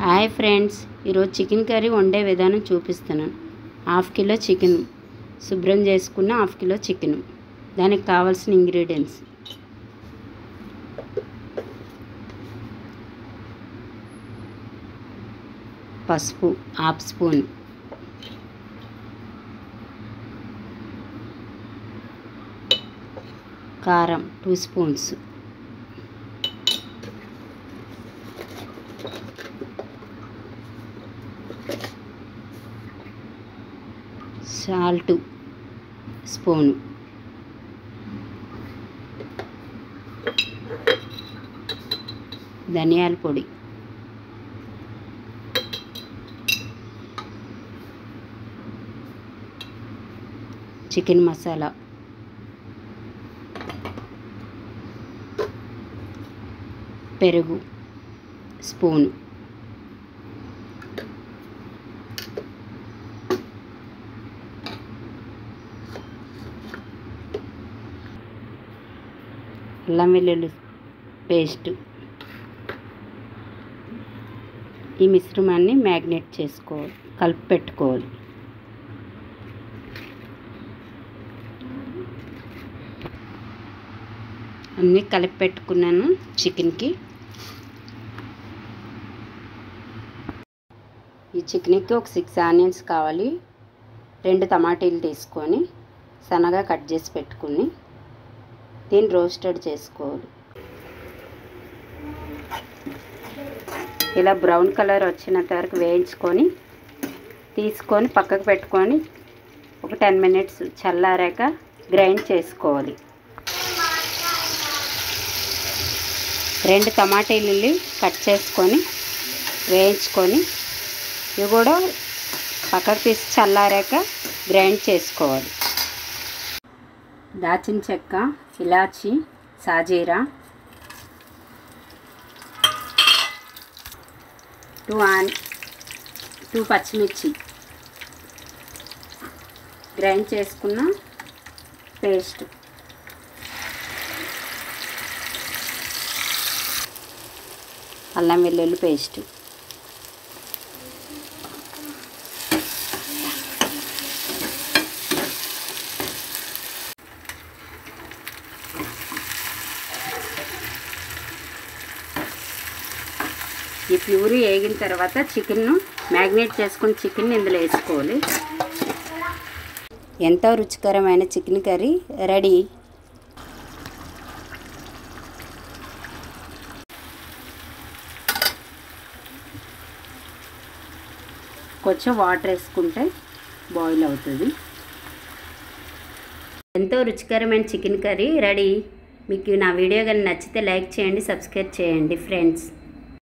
Hi friends, ఈరోజు chicken curry వండే విధానం చూపిస్తున్నాను. హాఫ్ కిలో చికెన్ శుభ్రం చేసుకున్న హాఫ్ కిలో చికెన్. దానికి కావాల్సిన ఇంగ్రీడియంట్స్: పసుపు హాఫ్ స్పూన్, కారం 2 స్పూన్స్, సాల్ట్ స్పూను, ధనియాల పొడి, చికెన్ మసాలా, పెరుగు స్పూను, అల్లం వెల్లుల్లి పేస్ట్. ఈ మిశ్రమాన్ని మ్యాగ్నేట్ చేసుకోవాలి, కలిపి పెట్టుకోవాలి. అన్నీ కలిపి పెట్టుకున్నాను చికెన్కి. ఈ చికెన్కి ఒక 6 ఆనియన్స్ కావాలి. 2 టమాటీలు తీసుకొని సన్నగా కట్ చేసి పెట్టుకుని దీన్ని రోస్టెడ్ చేసుకోవాలి. ఇలా బ్రౌన్ కలర్ వచ్చినంత వరకు వేయించుకొని తీసుకొని పక్కకు పెట్టుకొని ఒక 10 మినిట్స్ చల్లారాక గ్రైండ్ చేసుకోవాలి. 2 టమాటీలు కట్ చేసుకొని వేయించుకొని ఇవి కూడా పక్కకు తీసి చల్లారాక గ్రైండ్ చేసుకోవాలి. దాల్చిన చెక్క, ఇలాచి, సాజీరా, 2 పచ్చిమిర్చి గ్రైండ్ చేసుకున్న పేస్ట్, అల్లం వెల్లుల్లి పేస్ట్, ఈ ప్యూరీ వేగిన తర్వాత చికెన్ను మ్యాగ్నేట్ చేసుకుని చికెన్ ఇందులో వేసుకోవాలి. ఎంతో రుచికరమైన చికెన్ కర్రీ రెడీ. కొంచెం వాటర్ వేసుకుంటే బాయిల్ అవుతుంది. ఎంతో రుచికరమైన చికెన్ కర్రీ రెడీ. మీకు నా వీడియో కానీ నచ్చితే లైక్ చేయండి, సబ్స్క్రైబ్ చేయండి ఫ్రెండ్స్.